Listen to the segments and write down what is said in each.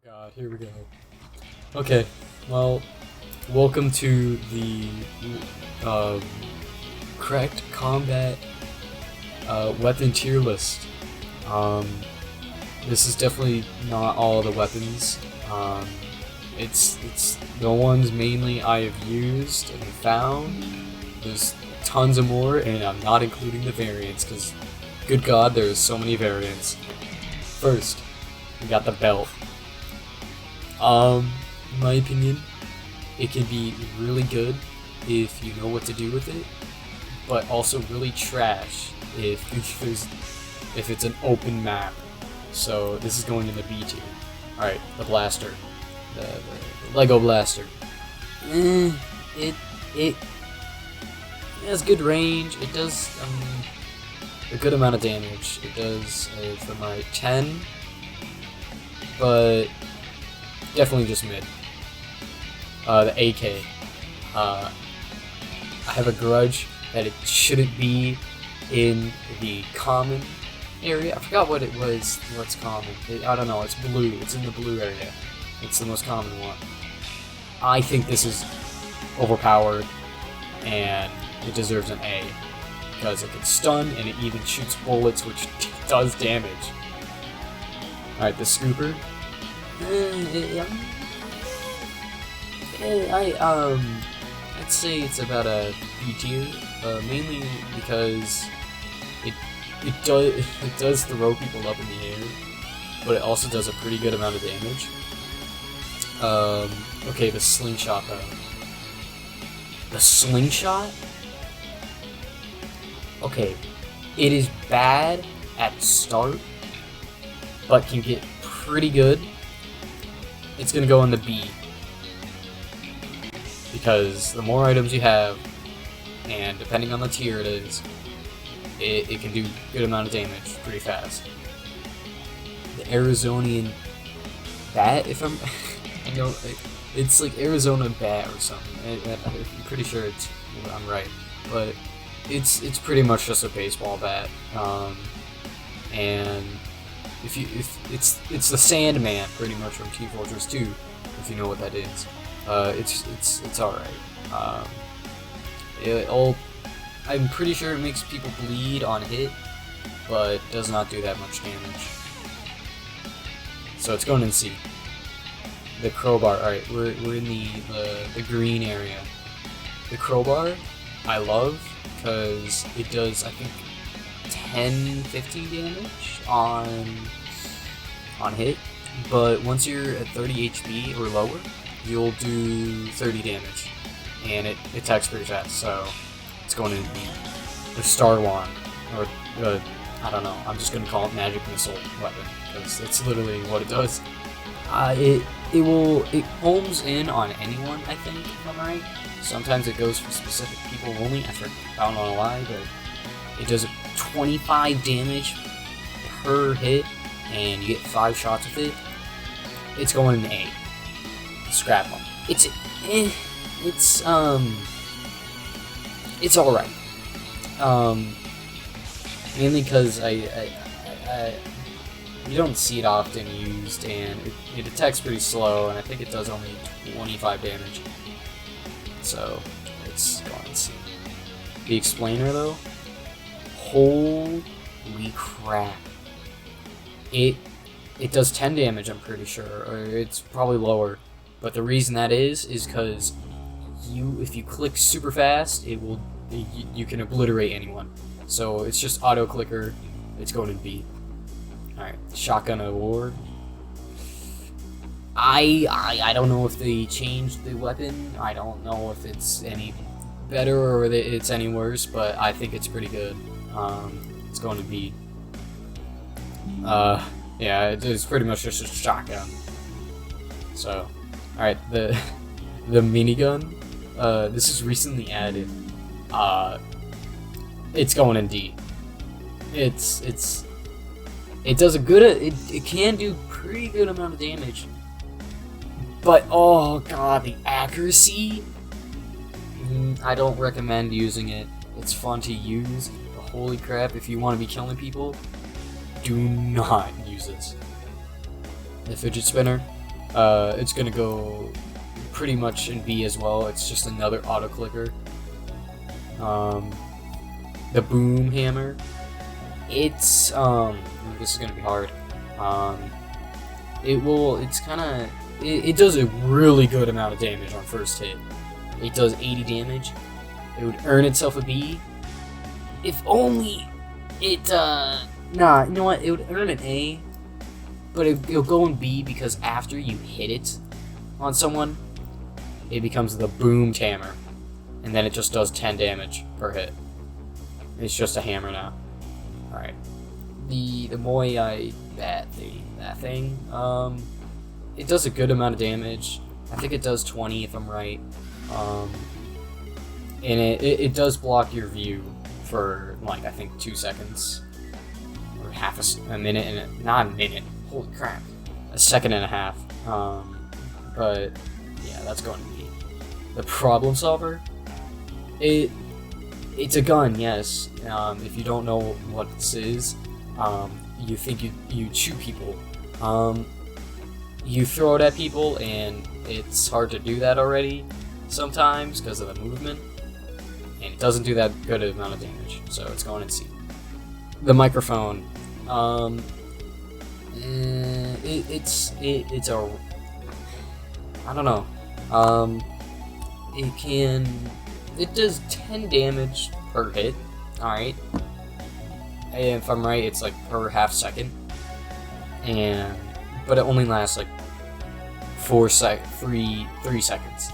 God, here we go. Okay, well, welcome to the um, correct combat weapon tier list. This is definitely not all the weapons. It's the ones mainly I have used and found. There's tons of more, and I'm not including the variants because, good God, there's so many variants. First, we got the belt. In my opinion, it can be really good if you know what to do with it, but also really trash if it's an open map. So this is going in the B tier. Alright, the blaster. The Lego blaster. It has good range. It does a good amount of damage. It does, if I'm right, 10, but definitely just mid. The AK. I have a grudge that it shouldn't be in the common area. I forgot what it was. What's common? I don't know. It's blue. It's in the blue area. It's the most common one. I think this is overpowered, and it deserves an A because it can stun and it even shoots bullets, which does damage. All right, the scooper. I'd say it's about a B tier, mainly because it does throw people up in the air, but it also does a pretty good amount of damage. Okay, the slingshot though. The slingshot? Okay, it is bad at start, but can get pretty good. It's gonna go in the B. Because the more items you have, and depending on the tier it is, it can do a good amount of damage pretty fast. The Arizonian bat, if I'm... I know, it's like Arizona bat or something. I'm pretty sure I'm right. But it's pretty much just a baseball bat. And it's the Sandman pretty much from Team Fortress 2, if you know what that is. It's alright. I'm pretty sure it makes people bleed on hit, but does not do that much damage. So it's going in C. The crowbar. Alright, we're in the green area. The crowbar I love because it does, I think, 10-15 damage on hit, but once you're at 30 HP or lower, you'll do 30 damage, and it attacks pretty fast, so it's going to be the Star Wand, or I don't know, I'm just going to call it Magic Missile Weapon, because that's literally what it does. It homes in on anyone, I think, if I'm right. Sometimes it goes for specific people only, I don't know why, but it does 25 damage per hit, and you get 5 shots with it. It's going in A. Scrap them. It's alright. Mainly because you don't see it often used, and it attacks pretty slow, and I think it does only 25 damage. So it's going to see. The explainer though, holy crap! It does 10 damage, I'm pretty sure, or it's probably lower. But the reason that is because if you click super fast, you can obliterate anyone. So it's just auto clicker. It's going in B. All right, shotgun of war. I don't know if they changed the weapon. I don't know if it's any better or it's any worse, but I think it's pretty good. It's going to B. Yeah, it's pretty much just a shotgun. So, alright, the minigun, this is recently added. It's going in D. It does a good, it can do pretty good amount of damage. But, oh god, the accuracy? I don't recommend using it. It's fun to use, but holy crap, if you want to be killing people, do not use this. The fidget spinner, It's gonna go pretty much in B as well. It's just another auto clicker. The boom hammer. It's this is gonna be hard. It does a really good amount of damage on first hit. It does 80 damage. It would earn itself a B. If only it, nah, you know what? It would earn an A, but it'll go in B because after you hit it on someone, it becomes the boom hammer, and then it just does 10 damage per hit. It's just a hammer now. All right, the Moi Ai that thing, it does a good amount of damage. I think it does 20 if I'm right. And it does block your view for like I think 2 seconds or half a minute, and not a minute. Holy crap, a second and a half. But yeah, that's going to be the problem solver. It's a gun, yes. If you don't know what this is, you think you shoot people. You throw it at people, and it's hard to do that already sometimes because of the movement, and it doesn't do that good amount of damage, so it's going in C. The microphone, it's a, I don't know, it does 10 damage per hit, alright, and if I'm right, it's like per half second, but it only lasts like 3 seconds.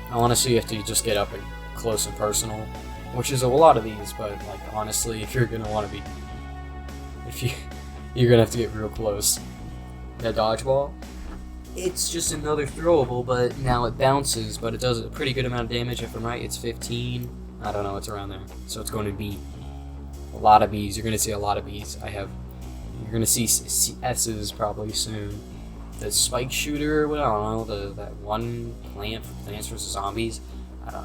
Honestly, you have to just get up and close and personal, which is a lot of these, but like honestly, if you're gonna want to be, you're gonna have to get real close. The dodgeball, it's just another throwable, but now it bounces, but it does a pretty good amount of damage. If I'm right, it's 15. I don't know, it's around there, so it's going to be a lot of B's. You're gonna see a lot of B's. You're gonna see S's probably soon. The spike shooter, I don't know, that one plant for Plants vs. Zombies, I don't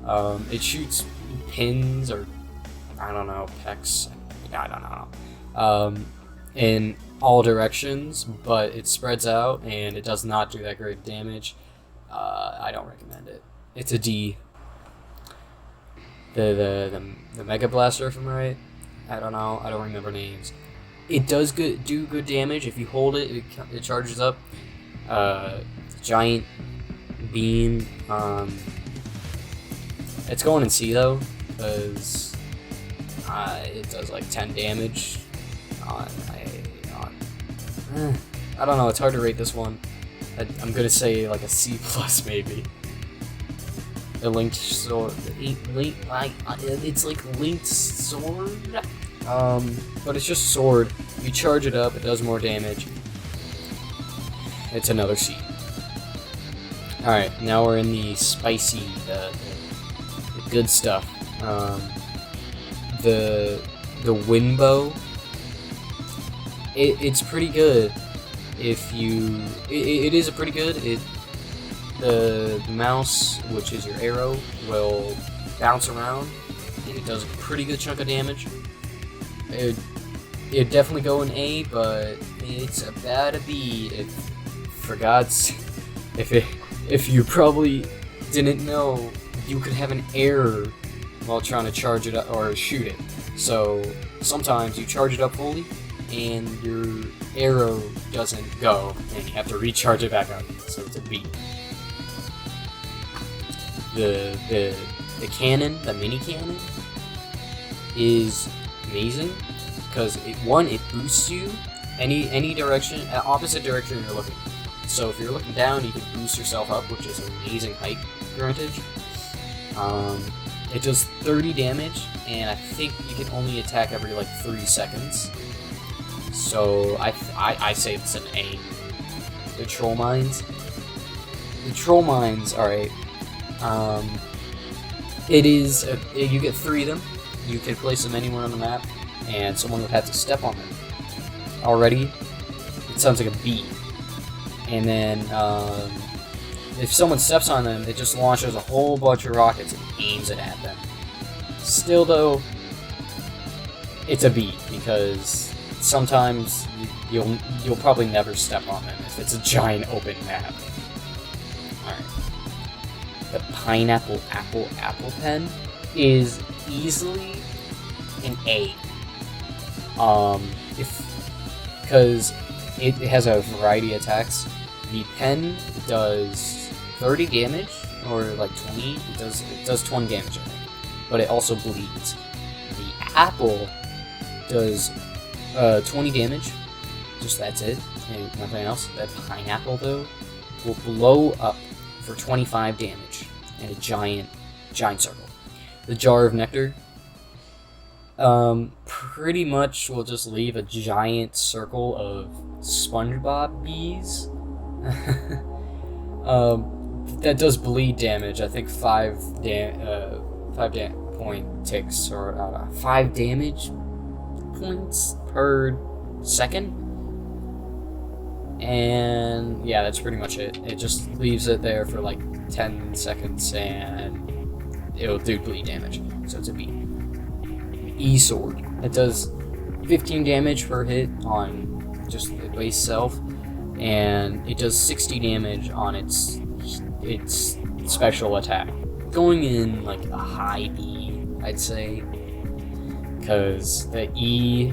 know. It shoots pins or, I don't know, pecks, I don't know, in all directions, but it spreads out and it does not do that great damage. I don't recommend it. It's a D. The Mega Blaster, if I'm right, I don't know, I don't remember names. It does do good damage. If you hold it, it charges up. Giant beam. It's going in C though, because it does like 10 damage. I don't know. It's hard to rate this one. I'm gonna say like a C plus maybe. The linked sword. It's like linked sword. But it's just sword. You charge it up, it does more damage. It's another C. Alright, now we're in the spicy, the good stuff. The wind bow. It's pretty good. If you, it is a pretty good. The mouse, which is your arrow, will bounce around, and it does a pretty good chunk of damage. It'd definitely go in A, but it's about a B. If you probably didn't know, you could have an error while trying to charge it up or shoot it. So sometimes you charge it up fully, and your arrow doesn't go, and you have to recharge it back up. So it's a B. The cannon, the mini cannon, is amazing because it boosts you any direction, opposite direction you're looking. So if you're looking down, you can boost yourself up, which is an amazing height advantage. It does 30 damage, and I think you can only attack every like 3 seconds. So I say it's an A. The troll mines. Alright. It is you get 3 of them. You can place them anywhere on the map, and someone would have to step on them. Already, it sounds like a B. And then, if someone steps on them, it just launches a whole bunch of rockets and aims it at them. Still, though, it's a B, because sometimes you'll probably never step on them if it's a giant open map. Alright. The pineapple apple pen is easily an A. Because it has a variety of attacks. The pen does 30 damage, or like 20. It does 20 damage, I think. But it also bleeds. The apple does 20 damage. Just that's it, and nothing else. That pineapple though will blow up for 25 damage and a giant circle. The jar of nectar pretty much will just leave a giant circle of SpongeBob bees. That does bleed damage. I think 5 point ticks, or 5 damage points per second. And yeah, that's pretty much it. It just leaves it there for like 10 seconds and it'll do bleed damage. So it's a B. E sword. It does 15 damage per hit on just the base self, and it does 60 damage on its special attack. Going in like a high B, I'd say, because the E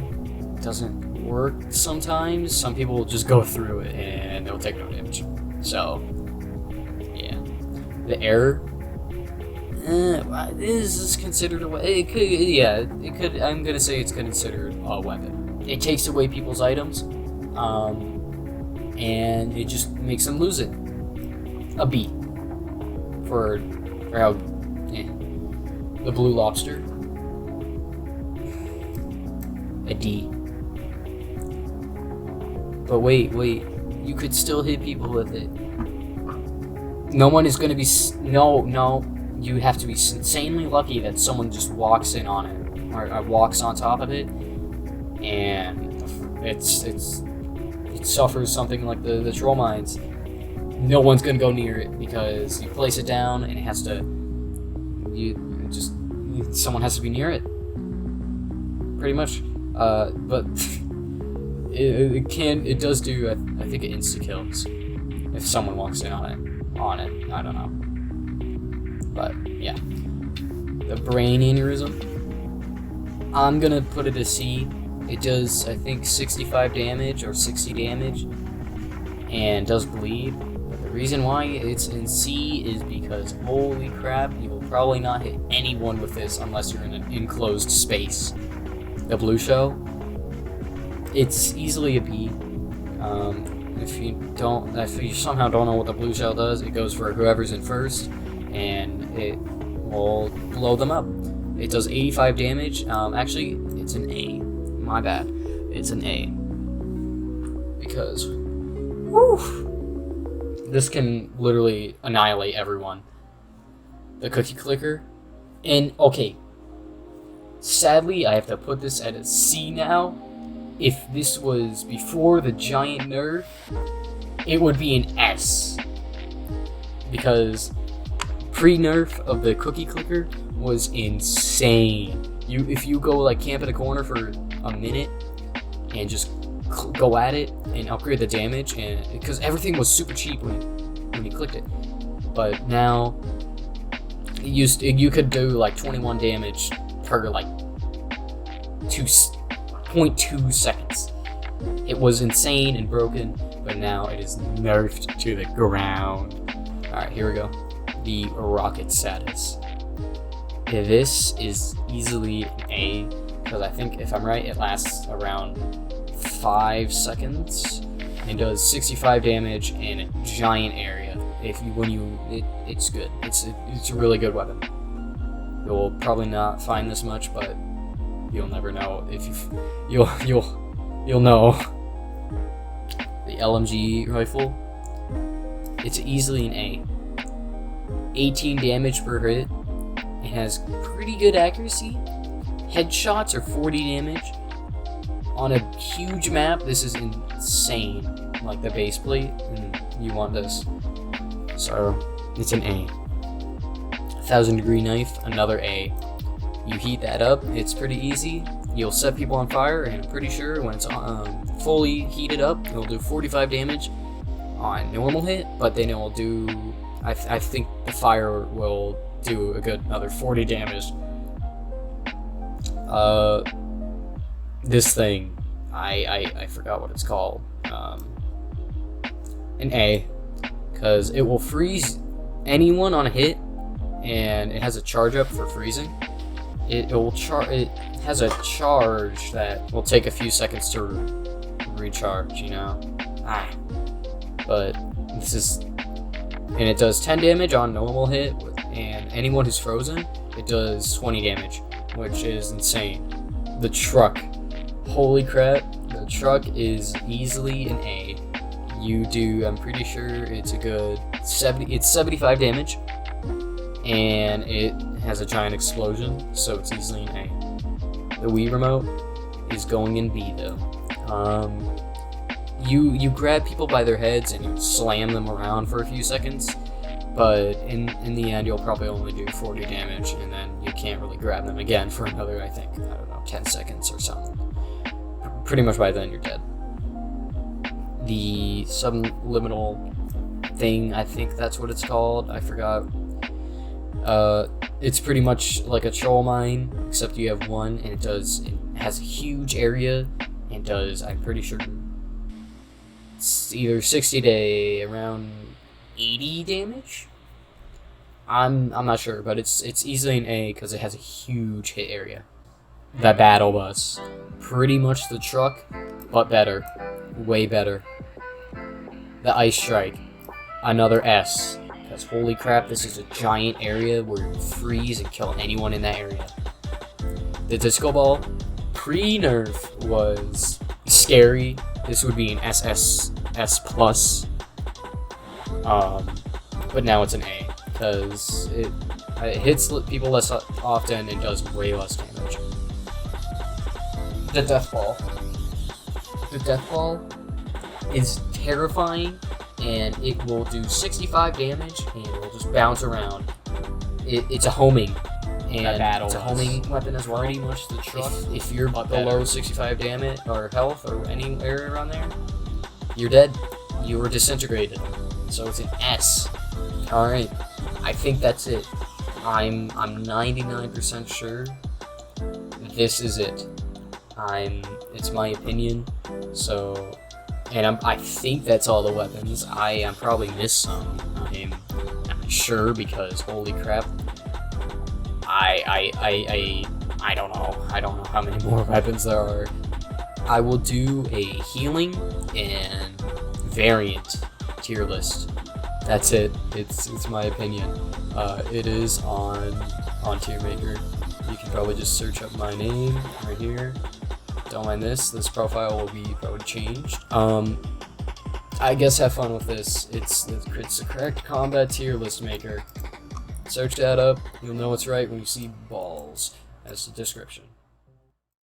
doesn't work sometimes. Some people will just go through it and they'll take no damage. So yeah, the error. This is considered a weapon. It could. I'm gonna say it's considered a weapon. It takes away people's items, and it just makes them lose it. A B for how. The blue lobster. A D. But wait, you could still hit people with it. No one is gonna be. No. You have to be insanely lucky that someone just walks in on it, or walks on top of it, and it suffers something like the troll mines. No one's gonna go near it because you place it down and it has to. Someone has to be near it. Pretty much, but it does do. I think it insta kills if someone walks in on it. I don't know. But yeah, the brain aneurysm, I'm gonna put it a C. It does, I think, 65 damage or 60 damage and does bleed. But the reason why it's in C is because, holy crap, you will probably not hit anyone with this unless you're in an enclosed space. The blue shell, it's easily a B. If you somehow don't know what the blue shell does, it goes for whoever's in first, and it will blow them up. It does 85 damage. Actually, it's an A. My bad. It's an A. Because, this can literally annihilate everyone. The cookie clicker. And, okay. Sadly, I have to put this at a C now. If this was before the giant nerf, it would be an S. Because pre-nerf of the cookie clicker was insane. If you go like camp in a corner for a minute and just go at it and upgrade the damage, and because everything was super cheap when you clicked it, but now you could do like 21 damage per like 2.2 seconds. It was insane and broken, but now it is nerfed to the ground. All right, here we go. The rocket status. This is easily an A, because I think, if I'm right, it lasts around 5 seconds and does 65 damage in a giant area. It's good. It's a really good weapon. You'll probably not find this much, but you'll never know. You'll know. The LMG rifle. It's easily an A. 18 damage per hit. It has pretty good accuracy. Headshots are 40 damage. On a huge map, this is insane. Like the base plate, and you want this. So, it's an A. 1000 degree knife, another A. You heat that up, it's pretty easy. you'll set people on fire, and I'm pretty sure when it's fully heated up, it'll do 45 damage on normal hit, but then it will do, I think the fire will do a good another 40 damage. This thing, I forgot what it's called. An A, because it will freeze anyone on a hit, and it has a charge up for freezing. It has a charge that will take a few seconds to recharge, you know. But this is, and it does 10 damage on normal hit, and anyone who's frozen, it does 20 damage, which is insane. The truck, holy crap, the truck is easily an A. I'm pretty sure it's a good 75 damage, and it has a giant explosion, so it's easily an A. The Wii remote is going in B though. You grab people by their heads and you slam them around for a few seconds, but in the end you'll probably only do 40 damage, and then you can't really grab them again for another, I don't know, 10 seconds or something. Pretty much by then you're dead. The subliminal thing, I think that's what it's called, I forgot. It's pretty much like a troll mine, except you have one, and it has a huge area, and does, I'm pretty sure, it's either 60 to around 80 damage? I'm not sure, but it's easily an A because it has a huge hit area. The battle bus, pretty much the truck, but better, way better. The ice strike, another S, because holy crap, this is a giant area where you freeze and kill anyone in that area. The disco ball, pre-nerf, was scary. This would be an SS plus, but now it's an A because it hits people less often and does way less damage. The death ball. The death ball is terrifying, and it will do 65 damage, and it will just bounce around. It's a homing, and it's a homing weapon as well. Pretty much the truck. If you're below 65 damage or health or any area around there, you're dead. You were disintegrated. So it's an S. All right, I think that's it. I'm 99% sure this is it. It's my opinion. So, and I think that's all the weapons. I'm probably missed some. I'm not sure because holy crap. I don't know. I don't know how many more weapons there are. I will do a healing and variant tier list. That's it. It's my opinion. It is on Tier Maker. You can probably just search up my name right here. Don't mind this. This profile will be probably changed. I guess have fun with this. It's the correct combat tier list maker. Search that up. You'll know it's right when you see balls as the description.